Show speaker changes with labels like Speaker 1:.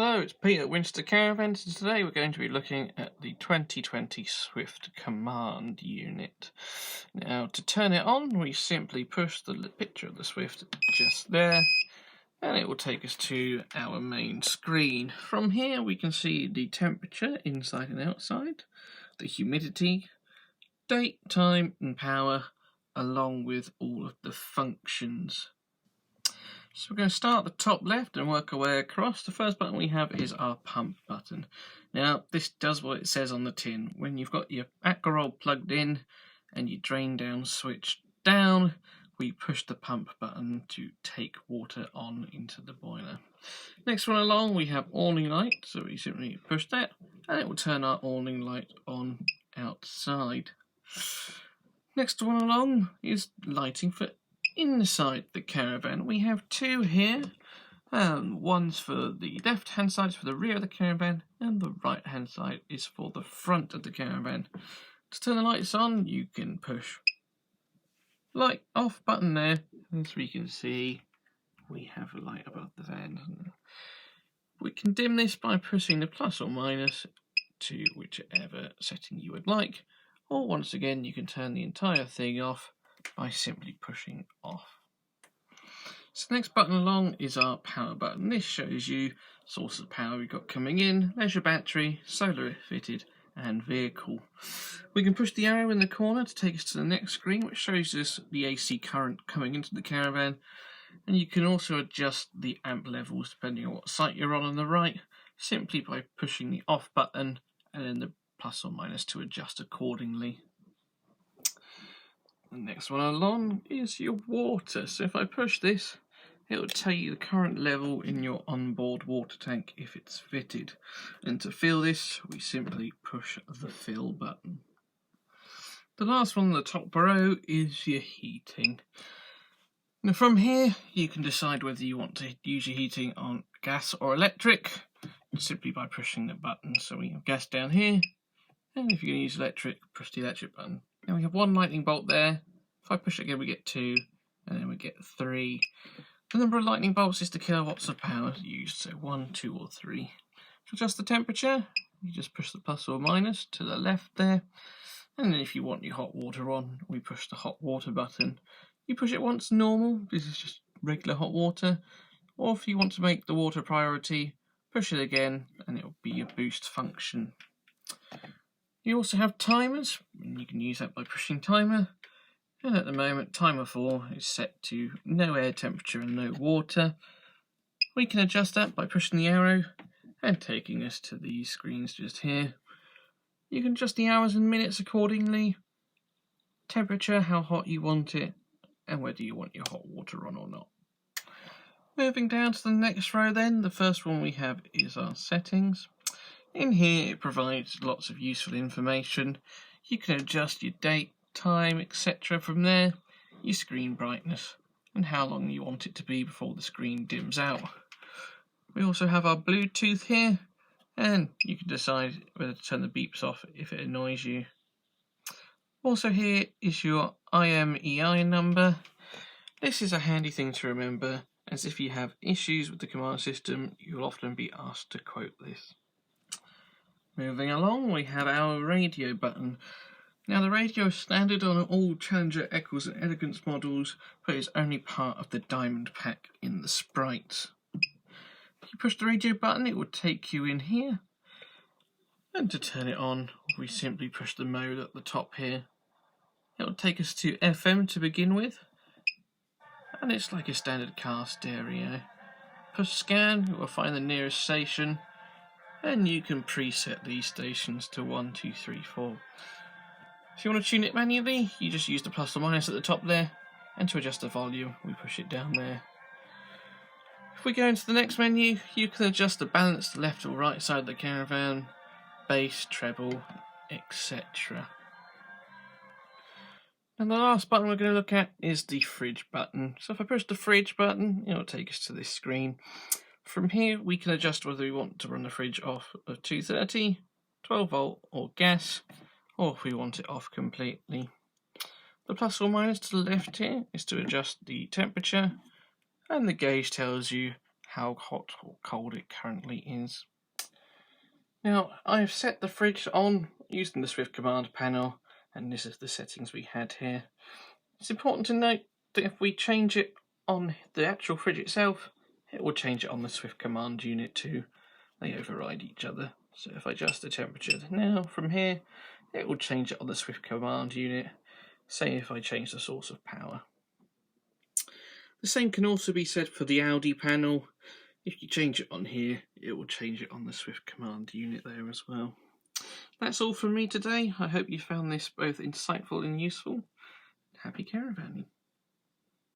Speaker 1: Hello, it's Peter at Winchester Caravans, and today we're going to be looking at the 2020 Swift Command Unit. Now, to turn it on, we simply push the picture of the Swift just there, and it will take us to our main screen. From here, we can see the temperature inside and outside, the humidity, date, time, and power, along with all of the functions. So we're going to start at the top left and work our way across. The first button we have is our pump button. Now, this does what it says on the tin. When you've got your Aquaroll plugged in and your drain down switch down, we push the pump button to take water on into the boiler. Next one along, we have awning light. So we simply push that and it will turn our awning light on outside. Next one along is lighting for inside the caravan. We have two here. One's for the left hand side is for the rear of the caravan, and the right hand side is for the front of the caravan. To turn the lights on, you can push light off button there. As we can see, we have a light above the van. We can dim this by pressing the plus or minus to whichever setting you would like, or once again you can turn the entire thing off by simply pushing off. So the next button along is our power button. This shows you sources of power we've got coming in, leisure battery, solar fitted and vehicle. We can push the arrow in the corner to take us to the next screen, which shows us the AC current coming into the caravan, and you can also adjust the amp levels depending on what site you're on the right, simply by pushing the off button and then the plus or minus to adjust accordingly. The next one along is your water. So if I push this, it will tell you the current level in your onboard water tank if it's fitted. And to fill this, we simply push the fill button. The last one on the top row is your heating. Now from here, you can decide whether you want to use your heating on gas or electric, simply by pushing the button. So we have gas down here, and if you're going to use electric, push the electric button. Now we have one lightning bolt there. If I push it again, we get 2, and then we get 3. The number of lightning bolts is the kilowatts of power used, so 1, 2, or 3. To adjust the temperature, you just push the plus or minus to the left there, and then if you want your hot water on, we push the hot water button. You push it once normal, this is just regular hot water, or if you want to make the water priority, push it again, and it will be your boost function. You also have timers, and you can use that by pushing timer. And at the moment, timer 4 is set to no air temperature and no water. We can adjust that by pushing the arrow and taking us to these screens just here. You can adjust the hours and minutes accordingly, temperature, how hot you want it, and whether you want your hot water on or not. Moving down to the next row then, the first one we have is our settings. In here it provides lots of useful information. You can adjust your date, time, etc. from there, your screen brightness, and how long you want it to be before the screen dims out. We also have our Bluetooth here, and you can decide whether to turn the beeps off if it annoys you. Also here is your IMEI number. This is a handy thing to remember, as if you have issues with the command system, you'll often be asked to quote this. Moving along, we have our radio button. Now the radio is standard on all Challenger, Eccles and Elegance models, but is only part of the diamond pack in the sprites. If you push the radio button, it will take you in here. And to turn it on, we simply push the mode at the top here. It will take us to FM to begin with. And it's like a standard car stereo. Push scan, it will find the nearest station. And you can preset these stations to 1, 2, 3, 4. If you want to tune it manually, you just use the plus or minus at the top there, and to adjust the volume, we push it down there. If we go into the next menu, you can adjust the balance to the left or right side of the caravan, bass, treble, etc. And the last button we're going to look at is the fridge button. So if I push the fridge button, it will take us to this screen. From here, we can adjust whether we want to run the fridge off of 230, 12 volt or gas, or if we want it off completely. The plus or minus to the left here is to adjust the temperature, and the gauge tells you how hot or cold it currently is. Now, I've set the fridge on using the Swift command panel, and this is the settings we had here. It's important to note that if we change it on the actual fridge itself, it will change it on the Swift command unit too. They override each other. So if I adjust the temperature now from here, it will change it on the Swift command unit. Say if I change the source of power. The same can also be said for the Audi panel. If you change it on here, it will change it on the Swift command unit there as well. That's all from me today. I hope you found this both insightful and useful. Happy caravanning.